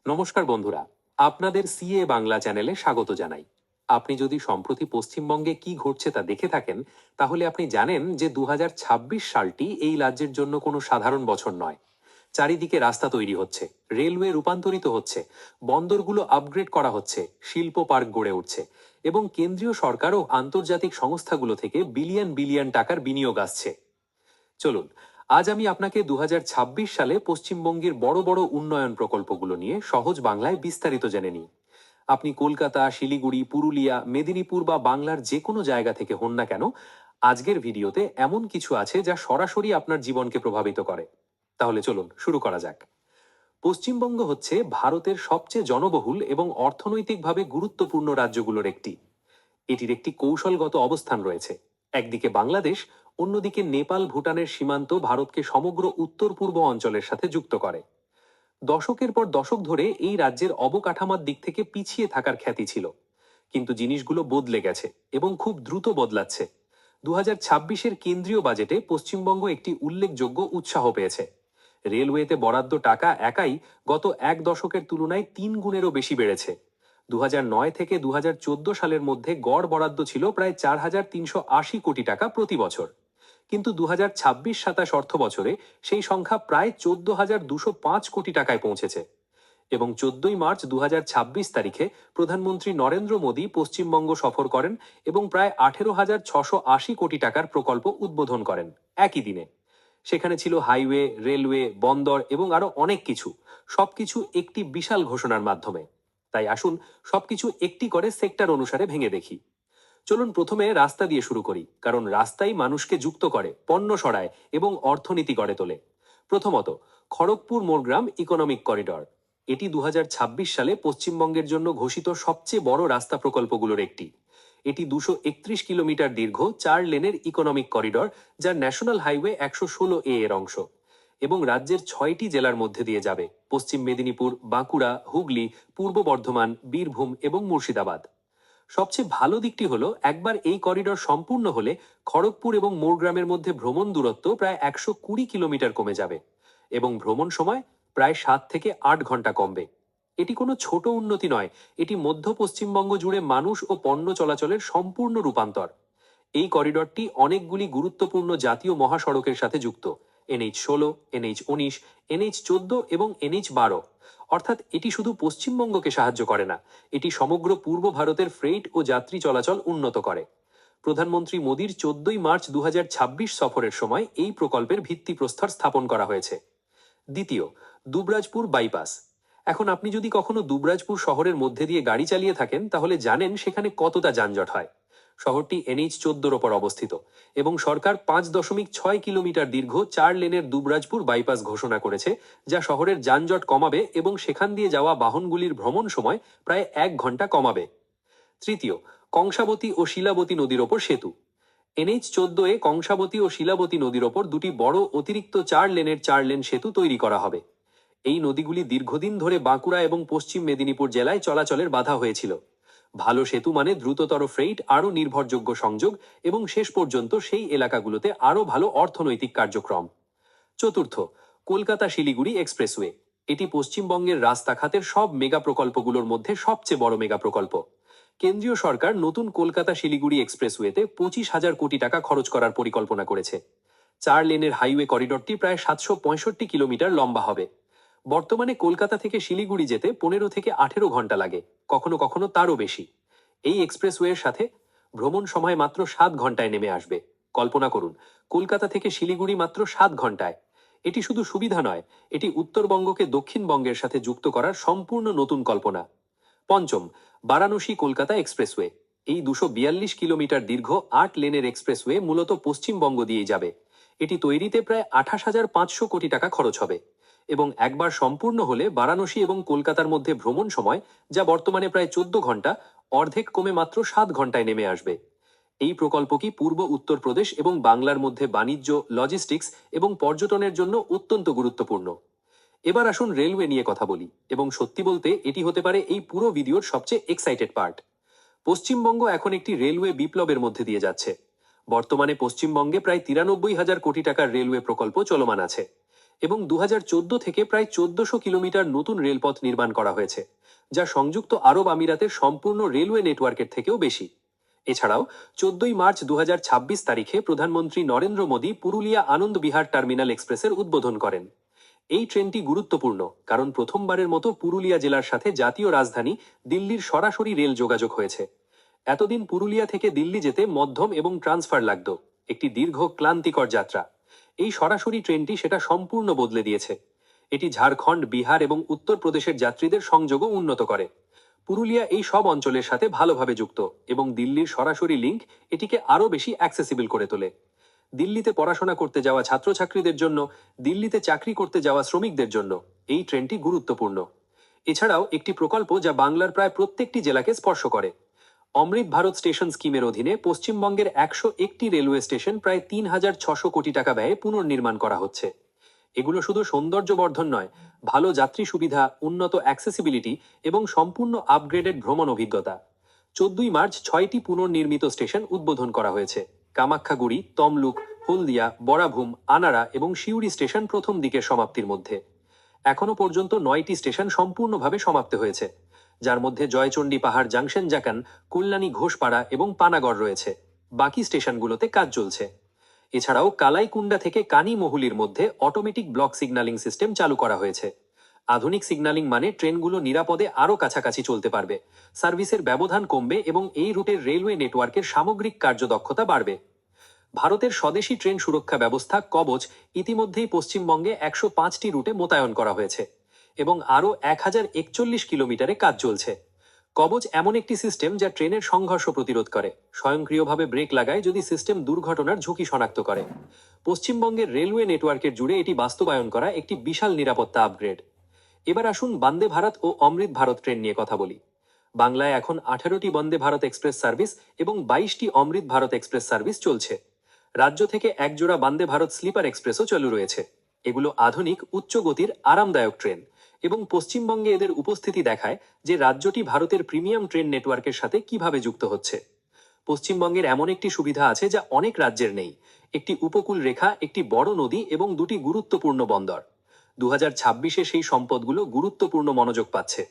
নমস্কার বন্ধুরা, আপনাদের সিএ বাংলা চ্যানেলে স্বাগত জানাই। আপনি যদি সম্প্রতি পশ্চিমবঙ্গে কি ঘটছে তা দেখে থাকেন, তাহলে আপনি জানেন যে 2026 সালটি এই রাজ্যের জন্য কোনো সাধারণ বছর নয়। চারিদিকে রাস্তা তৈরি হচ্ছে, রেলওয়ে রূপান্তরিত হচ্ছে, বন্দরগুলো আপগ্রেড করা হচ্ছে, শিল্প পার্ক গড়ে উঠছে, এবং কেন্দ্রীয় সরকার ও আন্তর্জাতিক সংস্থাগুলো থেকে বিলিয়ন বিলিয়ন টাকার বিনিয়োগ আসছে। চলুন, আজ আমি আপনাকে 2026 সালে পশ্চিমবঙ্গের বড় বড় উন্নয়ন প্রকল্পগুলো নিয়ে সহজ বাংলায় বিস্তারিত জেনে নিই। আপনি কলকাতা, শিলিগুড়ি, পুরুলিয়া, মেদিনীপুর বা বাংলার যে কোনো জায়গা থেকে হন না কেন, আজকের ভিডিওতে এমন কিছু আছে যা সরাসরি আপনার জীবনকে প্রভাবিত করে। তাহলে চলুন শুরু করা যাক। পশ্চিমবঙ্গ হচ্ছে ভারতের সবচেয়ে জনবহুল এবং অর্থনৈতিকভাবে গুরুত্বপূর্ণ রাজ্যগুলোর একটি। এটির একটি কৌশলগত অবস্থান রয়েছে। একদিকে বাংলাদেশ, অন্যদিকে নেপাল ভুটানের সীমান্ত ভারতকে সমগ্র উত্তর পূর্ব অঞ্চলের সাথে যুক্ত করে। দশকের পর দশক ধরে এই রাজ্যের অবকাঠামোর দিক থেকে পিছিয়ে থাকার খ্যাতি ছিল, কিন্তু জিনিসগুলো বদলে গেছে এবং খুব দ্রুত বদলাচ্ছে। 2026-এর কেন্দ্রীয় বাজেটে পশ্চিমবঙ্গ একটি উল্লেখযোগ্য উৎসাহ পেয়েছে। রেলওয়েতে বরাদ্দ টাকা একাই গত এক দশকের তুলনায় 3 গুণেরও বেশি বেড়েছে। 2009 থেকে 2014 সালের মধ্যে গড় বরাদ্দ ছিল প্রায় 4,380 কোটি টাকা প্রতি বছর, কিন্তু 2026-27 অর্থ বছরে সেই সংখ্যা প্রায় 14,205 কোটি টাকায় পৌঁছেছে। এবং 14ই মার্চ 2026 তারিখে প্রধানমন্ত্রী নরেন্দ্র মোদী পশ্চিমবঙ্গ সফর করেন এবং প্রায় 18,680 কোটি টাকার প্রকল্প উদ্বোধন করেন একই দিনে। সেখানে ছিল হাইওয়ে, রেলওয়ে, বন্দর এবং আরো অনেক কিছু, সবকিছু একটি বিশাল ঘোষণার মাধ্যমে। তাই আসুন সবকিছু একটি করে সেক্টর অনুসারে ভেঙে দেখি। চলুন প্রথমে রাস্তা দিয়ে শুরু করি, কারণ রাস্তাই মানুষকে যুক্ত করে, পণ্য সরায় এবং অর্থনীতি গড়ে তোলে। প্রথমত, খড়গপুর মোরগ্রাম ইকোনমিক করিডর। এটি 2026 সালে পশ্চিমবঙ্গের জন্য ঘোষিত সবচেয়ে বড় রাস্তা প্রকল্পগুলোর একটি। এটি 231 কিলোমিটার দীর্ঘ 4 লেনের ইকোনমিক করিডর, যা ন্যাশনাল হাইওয়ে 116A এর অংশ, এবং রাজ্যের 6টি জেলার মধ্যে দিয়ে যাবে: পশ্চিম মেদিনীপুর, বাঁকুড়া, হুগলি, পূর্ব বর্ধমান, বীরভূম এবং মুর্শিদাবাদ। সবচেয়ে ভালো দিকটি হলো, একবার এই করিডর সম্পূর্ণ হলে খড়গপুর এবং মোরগ্রামের মধ্যে ভ্রমণ দূরত্ব প্রায় 120 কিলোমিটার কমে যাবে এবং ভ্রমণ সময় প্রায় 7 থেকে 8 ঘন্টা কমবে। এটি কোনো ছোট উন্নতি নয়, এটি মধ্য পশ্চিমবঙ্গ জুড়ে মানুষ ও পণ্য চলাচলের সম্পূর্ণ রূপান্তর। এই করিডরটি অনেকগুলি গুরুত্বপূর্ণ জাতীয় মহাসড়কের সাথে যুক্ত: NH-16, NH-19, NH-14 এবং NH-12। অর্থাৎ এটি শুধু পশ্চিমবঙ্গকে সাহায্য করে না, এটি সমগ্র পূর্ব ভারতের ফ্রেইট ও যাত্রী চলাচল উন্নত করে। প্রধানমন্ত্রী মোদীর 14ই মার্চ 2026 সফরের সময় এই প্রকল্পের ভিত্তিপ্রস্তর স্থাপন করা হয়েছে। দ্বিতীয়, দুবরাজপুর বাইপাস। এখন আপনি যদি কখনো দুবরাজপুর শহরের মধ্যে দিয়ে গাড়ি চালিয়ে থাকেন, তাহলে জানেন সেখানে কতটা যানজট হয়। শহরটি NH-14 ওপর অবস্থিত এবং সরকার 5.6 কিলোমিটার দীর্ঘ 4 লেনের দুবরাজপুর বাইপাস ঘোষণা করেছে, যা শহরের যানজট কমাবে এবং সেখান দিয়ে যাওয়া বাহনগুলির ভ্রমণ সময় প্রায় 1 ঘন্টা কমাবে। তৃতীয়, কংসাবতী ও শিলাবতী নদীর ওপর সেতু। NH-14-এ কংসাবতী ও শিলাবতী নদীর ওপর দুটি বড় অতিরিক্ত 4 লেনের 4 লেন সেতু তৈরি করা হবে। এই নদীগুলি দীর্ঘদিন ধরে বাঁকুড়া এবং পশ্চিম মেদিনীপুর জেলায় চলাচলের বাধা হয়েছিল। ভালো সেতু মানে দ্রুততর ফ্রেইট, আরও নির্ভরযোগ্য সংযোগ এবং শেষ পর্যন্ত সেই এলাকাগুলোতে আরও ভালো অর্থনৈতিক কার্যক্রম। চতুর্থ, কলকাতা শিলিগুড়ি এক্সপ্রেসওয়ে। এটি পশ্চিমবঙ্গের রাস্তা খাতের সব মেগা প্রকল্পগুলোর মধ্যে সবচেয়ে বড় মেগা প্রকল্প। কেন্দ্রীয় সরকার নতুন কলকাতা শিলিগুড়ি এক্সপ্রেসওয়েতে 25,000 কোটি টাকা খরচ করার পরিকল্পনা করেছে। 4 লেনের হাইওয়ে করিডরটি প্রায় 765 কিলোমিটার লম্বা হবে। বর্তমানে কলকাতা থেকে শিলিগুড়ি যেতে 15 থেকে 18 ঘন্টা লাগে, কখনো কখনো তারও বেশি। এই এক্সপ্রেসওয়ের সাথে ভ্রমণ সময় মাত্র 7 ঘন্টায় নেমে আসবে। কল্পনা করুন, কলকাতা থেকে শিলিগুড়ি মাত্র 7 ঘন্টায়। এটি শুধু সুবিধা নয়, এটি উত্তরবঙ্গকে দক্ষিণবঙ্গের সাথে যুক্ত করার সম্পূর্ণ নতুন কল্পনা। পঞ্চম, বারাণসী কলকাতা এক্সপ্রেসওয়ে। এই 242 কিলোমিটার দীর্ঘ 8 লেনের এক্সপ্রেসওয়ে মূলত পশ্চিমবঙ্গ দিয়েই যাবে। এটি তৈরিতে প্রায় 28,500 কোটি টাকা খরচ হবে এবং একবার সম্পূর্ণ হলে বারাণসী এবং কলকাতার মধ্যে ভ্রমণ সময়, যা বর্তমানে প্রায় 14 ঘন্টা, অর্ধেক কমে মাত্র 7 ঘন্টায় নেমে আসবে। এই প্রকল্প কি পূর্ব উত্তরপ্রদেশ এবং বাংলার মধ্যে বাণিজ্য, লজিস্টিক্স এবং পর্যটনের জন্য অত্যন্ত গুরুত্বপূর্ণ। এবার আসুন রেলওয়ে নিয়ে কথা বলি, এবং সত্যি বলতে এটি হতে পারে এই পুরো ভিডিওর সবচেয়ে এক্সাইটেড পার্ট। পশ্চিমবঙ্গ এখন একটি রেলওয়ে বিপ্লবের মধ্যে দিয়ে যাচ্ছে। বর্তমানে পশ্চিমবঙ্গে প্রায় 93,000 কোটি টাকার রেলওয়ে প্রকল্প চলমান আছে। এবং 2014 থেকে প্রায় 1400 কিলোমিটার নতুন রেলপথ নির্মাণ করা হয়েছে, যা সংযুক্ত আরব আমিরাতের সম্পূর্ণ রেলওয়ে নেটওয়ার্কের থেকেও বেশি। এছাড়াও 14 মার্চ 2026 তারিখে প্রধানমন্ত্রী নরেন্দ্র মোদী পুরুলিয়া আনন্দ বিহার টার্মিনাল এক্সপ্রেসের উদ্বোধন করেন। এই ট্রেনটি গুরুত্বপূর্ণ কারণ প্রথমবারের মতো পুরুলিয়া জেলার সাথে জাতীয় রাজধানী দিল্লির সরাসরি রেল যোগাযোগ হয়েছে। এতদিন পুরুলিয়া থেকে দিল্লি যেতে মধ্যম এবং ট্রান্সফার লাগত, একটি দীর্ঘ ক্লান্তিকর যাত্রা। এই সরাসরি ট্রেনটি সেটা সম্পূর্ণ বদলে দিয়েছে। এটি ঝাড়খণ্ড, বিহার এবং উত্তরপ্রদেশের যাত্রীদের সংযোগও উন্নত করে। পুরুলিয়া এই সব অঞ্চলের সাথে ভালোভাবে যুক্ত এবং দিল্লির সরাসরি লিঙ্ক এটিকে আরও বেশি অ্যাক্সেসিবল করে তোলে। দিল্লিতে পড়াশোনা করতে যাওয়া ছাত্রছাত্রীদের জন্য, দিল্লিতে চাকরি করতে যাওয়া শ্রমিকদের জন্য এই ট্রেনটি গুরুত্বপূর্ণ। এছাড়াও একটি প্রকল্প যা বাংলার প্রায় প্রত্যেকটি জেলাকে স্পর্শ করে। অমৃত ভারত স্টেশন স্কিমের অধীনে পশ্চিমবঙ্গের 101টি রেলওয়ে স্টেশন প্রায় 3600 কোটি টাকা ব্যয়ে পুনর্নির্মাণ করা হচ্ছে। এগুলো শুধু সৌন্দর্য বর্ধন নয়, ভালো যাত্রী সুবিধা, উন্নত অ্যাক্সেসিবিলিটি এবং সম্পূর্ণ আপগ্রেডেড ভ্রমণ অভিজ্ঞতা। 14 মার্চ 6টি পুনর্নির্মিত স্টেশন উদ্বোধন করা হয়েছে। কামাখ্যাগুড়ি, তমলুক, হলদিয়া, বরাভূম, আনাড়া এবং সিউড়ি স্টেশন প্রথম দিকের সমাপ্তির মধ্যে। এখনো পর্যন্ত 9টি স্টেশন সম্পূর্ণভাবে সমাপ্ত হয়েছে, যার মধ্যে জয়চণ্ডী পাহাড় জাংশন, জাকান, কল্যাণী, ঘোষপাড়া এবং পানাগড় রয়েছে। বাকি স্টেশনগুলোতে কাজ চলছে। এছাড়াও কালাইকুন্ডা থেকে কানিমহুলির মধ্যে অটোমেটিক ব্লক সিগন্যালিং সিস্টেম চালু করা হয়েছে। আধুনিক সিগন্যালিং মানে ট্রেনগুলো নিরাপদে আরও কাছাকাছি চলতে পারবে, সার্ভিসের ব্যবধান কমবে এবং এই রুটের রেলওয়ে নেটওয়ার্কের সামগ্রিক কার্যদক্ষতা বাড়বে। ভারতের স্বদেশী ট্রেন সুরক্ষা ব্যবস্থা কবচ ইতিমধ্যেই পশ্চিমবঙ্গে 105টি রুটে মোতায়েন করা হয়েছে এবং আরও 1041 কিলোমিটারে কাজ চলছে। কবচ এমন একটি সিস্টেম যা ট্রেনের সংঘর্ষ প্রতিরোধ করে, স্বয়ংক্রিয়ভাবে ব্রেক লাগায় যদি সিস্টেম দুর্ঘটনার ঝুঁকি শনাক্ত করে। পশ্চিমবঙ্গের রেলওয়ে নেটওয়ার্কের জুড়ে এটি বাস্তবায়ন করা একটি বিশাল নিরাপত্তা আপগ্রেড। এবার আসুন বন্দে ভারত ও অমৃত ভারত ট্রেন নিয়ে কথা বলি। বাংলায় এখন 18টি বন্দে ভারত এক্সপ্রেস সার্ভিস এবং 22টি অমৃত ভারত এক্সপ্রেস সার্ভিস চলছে। রাজ্য থেকে একজোড়া বন্দে ভারত স্লিপার এক্সপ্রেসও চালু রয়েছে। এগুলো আধুনিক, উচ্চ গতির, আরামদায়ক ট্রেন এবং পশ্চিমবঙ্গে এদের উপস্থিতি দেখায় যে রাজ্যটি ভারতের প্রিমিয়াম ট্রেন নেটওয়ার্কের সাথে কিভাবে যুক্ত হচ্ছে। পশ্চিমবঙ্গের এমন একটি সুবিধা আছে যা অনেক রাজ্যের নেই: একটি উপকূল রেখা, একটি বড় নদী এবং দুটি গুরুত্বপূর্ণ বন্দর। 2026-এ সেই সম্পদগুলো গুরুত্বপূর্ণ মনোযোগ পাচ্ছে।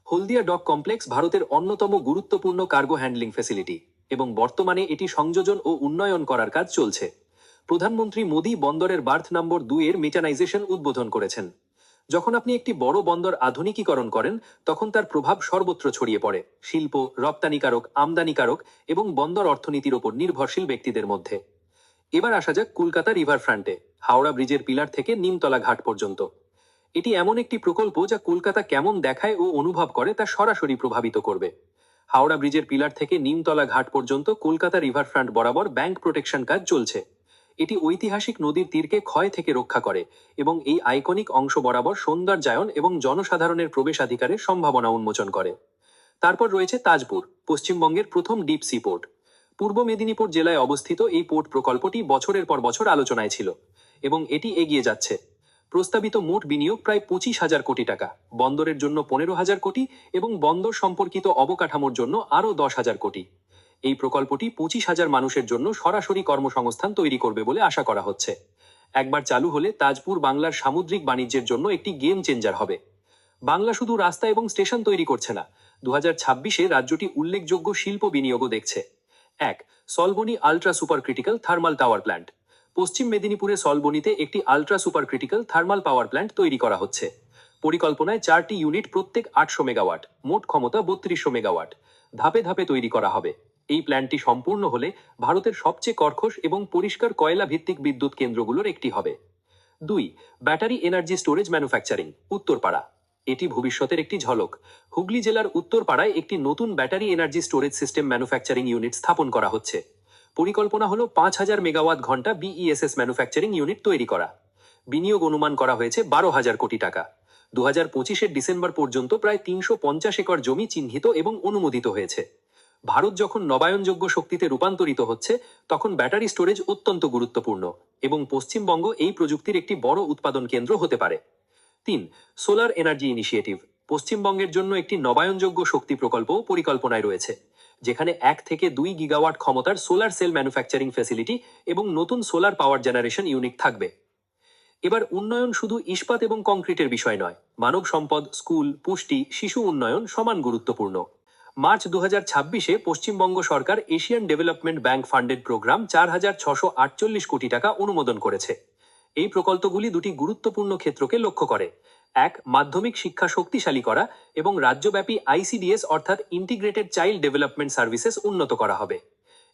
হলদিয়া ডক কমপ্লেক্স ভারতের অন্যতম গুরুত্বপূর্ণ কার্গো হ্যান্ডলিং ফ্যাসিলিটি এবং বর্তমানে এটি সংযোজন ও উন্নয়ন করার কাজ চলছে। প্রধানমন্ত্রী মোদী বন্দরের বার্থ নম্বর 2-এর মেটানাইজেশন উদ্বোধন করেছেন। যখন আপনি একটি বড় বন্দর আধুনিকীকরণ করেন, তখন তার প্রভাব সর্বত্র ছড়িয়ে পড়ে, শিল্প, রপ্তানিকারক, আমদানিকারক এবং বন্দর অর্থনীতির ওপর নির্ভরশীল ব্যক্তিদের মধ্যে। এবার আসা যাক কলকাতা রিভার ফ্রন্টে, হাওড়া ব্রিজের পিলার থেকে নিমতলা ঘাট পর্যন্ত। এটি এমন একটি প্রকল্প যা কলকাতা কেমন দেখায় ও অনুভব করে তা সরাসরি প্রভাবিত করবে। হাওড়া ব্রিজের পিলার থেকে নিমতলা ঘাট পর্যন্ত কলকাতা রিভার ফ্রন্ট বরাবর ব্যাংক প্রোটেকশন কাজ চলছে। এটি ঐতিহাসিক নদীর তীরকে ক্ষয় থেকে রক্ষা করে এবং এই আইকনিক অংশ বরাবর সৌন্দর্যায়ন এবং জনসাধারণের প্রবেশাধিকারের সম্ভাবনা উন্মোচন করে। তারপর রয়েছে তাজপুর, পশ্চিমবঙ্গের প্রথম ডিপ সি পোর্ট। পূর্ব মেদিনীপুর জেলায় অবস্থিত এই পোর্ট প্রকল্পটি বছরের পর বছর আলোচনায় ছিল এবং এটি এগিয়ে যাচ্ছে। প্রস্তাবিত মোট বিনিয়োগ প্রায় 25,000 কোটি টাকা, বন্দরের জন্য 15,000 কোটি এবং বন্দর সম্পর্কিত অবকাঠামোর জন্য আরও 10,000 কোটি। এই প্রকল্পটি 25,000 মানুষের জন্য সরাসরি কর্মসংস্থান তৈরি করবে বলে আশা করা হচ্ছে। একবার চালু হলে তাজপুর বাংলার সামুদ্রিক বাণিজ্যের জন্য একটি গেম চেঞ্জার হবে। বাংলা শুধু রাস্তা এবং স্টেশন তৈরি করছে না, 2026-এ রাজ্যটি উল্লেখযোগ্য শিল্প বিনিয়োগও দেখছে। 1. Salboni ultra super critical thermal tower plant. পশ্চিম মেদিনীপুরে সলবনিতে একটি ultra super critical thermal power plant তৈরি করা হচ্ছে। পরিকল্পনায় 4টি ইউনিট, প্রত্যেক 800 মেগাওয়াট, মোট ক্ষমতা 3200 মেগাওয়াট। ধাপে ধাপে তৈরি করা হবে। এই প্ল্যান্টটি সম্পূর্ণ হলে ভারতের সবচেয়ে কর্কশ এবং পরিষ্কার কয়লা ভিত্তিক বিদ্যুৎ কেন্দ্রগুলোর একটি হবে। 2. Battery energy storage manufacturing, Uttarpara. এটি ভবিষ্যতের একটি ঝলক। হুগলি জেলার উত্তরপাড়ায় একটি নতুন battery energy storage system manufacturing unit স্থাপন করা হচ্ছে। পরিকল্পনা হলো 5000 মেগাওয়াট ঘন্টা বিইএসএস ম্যানুফ্যাকচারিং ইউনিট তৈরি করা। বিনিয়োগ অনুমান করা হয়েছে 12,000 কোটি টাকা। 2025-এর ডিসেম্বর পর্যন্ত প্রায় 350 একর জমি চিহ্নিত এবং অনুমোদিত হয়েছে। ভারত যখন নবায়নযোগ্য শক্তিতে রূপান্তরিত হচ্ছে, তখন ব্যাটারি স্টোরেজ অত্যন্ত গুরুত্বপূর্ণ এবং পশ্চিমবঙ্গ এই প্রযুক্তির একটি বড় উৎপাদন কেন্দ্র হতে পারে। 3. Solar energy initiative. পশ্চিমবঙ্গের জন্য একটি নবায়নযোগ্য শক্তি প্রকল্প পরিকল্পনায় রয়েছে, যেখানে 1 থেকে 2 গিগাওয়াট ক্ষমতার সোলার সেল ম্যানুফ্যাকচারিং ফ্যাসিলিটি এবং নতুন সোলার পাওয়ার জেনারেশন ইউনিট থাকবে। এবার উন্নয়ন শুধু ইস্পাত এবং কংক্রিটের বিষয় নয়, মানব সম্পদ, স্কুল, পুষ্টি, শিশু উন্নয়ন সমান গুরুত্বপূর্ণ। মার্চ 2026-এ পশ্চিমবঙ্গ সরকার Asian Development Bank funded programme 4,648 কোটি টাকা অনুমোদন করেছে। এই প্রকল্পগুলি দুটি গুরুত্বপূর্ণ ক্ষেত্রকে লক্ষ্য করে। এক, মাধ্যমিক শিক্ষা শক্তিশালী করা এবং রাজ্যব্যাপী আইসিডিএস অর্থাৎ ইন্টিগ্রেটেড চাইল্ড ডেভেলপমেন্ট সার্ভিসেস উন্নত করা হবে।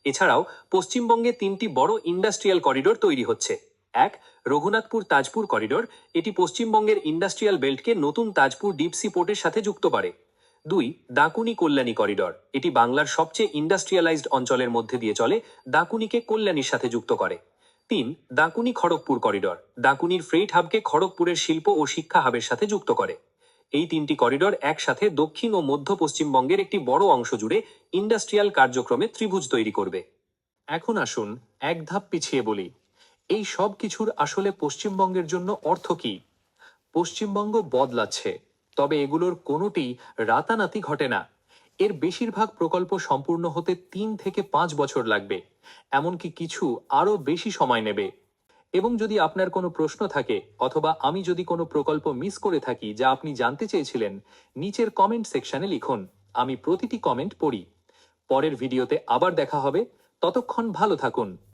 এছাড়াও পশ্চিমবঙ্গে 3টি বড় ইন্ডাস্ট্রিয়াল করিডোর তৈরি হচ্ছে। এক, রঘুনাথপুর তাজপুর করিডোর, এটি পশ্চিমবঙ্গের ইন্ডাস্ট্রিয়াল বেল্টকে নতুন তাজপুর ডিপ সি পোর্টের সাথে যুক্ত করে। 2, দাকুনি কল্যাণী করিডোর, এটি বাংলার সবচেয়ে ইন্ডাস্ট্রিয়ালাইজড অঞ্চলের মধ্যে দিয়ে চলে, দাকুনিকে কল্যাণীর সাথে যুক্ত করে। 3, দাকুনি খড়গপুর করিডোর, দাকুনির ফ্রেইট হাবকে খড়গপুরের শিল্প ও শিক্ষা হাবের সাথে যুক্ত করে। এই 3টি করিডোর একসাথে দক্ষিণ ও মধ্য পশ্চিমবঙ্গের একটি বড় অংশ জুড়ে ইন্ডাস্ট্রিয়াল কার্যক্রমে ত্রিভুজ তৈরি করবে। এখন আসুন এক ধাপ পিছিয়ে বলি, এই সব কিছুর আসলে পশ্চিমবঙ্গের জন্য অর্থ কি? পশ্চিমবঙ্গ বদলাচ্ছে, তবে এগুলোর কোনোটি রাতারাতি ঘটে না। এর বেশিরভাগ প্রকল্প সম্পূর্ণ হতে 3 থেকে 5 বছর লাগবে, এমনকি কিছু আরো বেশি সময় নেবে। এবং যদি আপনার কোনো প্রশ্ন থাকে অথবা আমি যদি কোনো প্রকল্প মিস করে থাকি যা আপনি জানতে চেয়েছিলেন, নিচের কমেন্ট সেকশনে লিখুন, আমি প্রতিটি কমেন্ট পড়ি। পরের ভিডিওতে আবার দেখা হবে, ততক্ষণ ভালো থাকুন।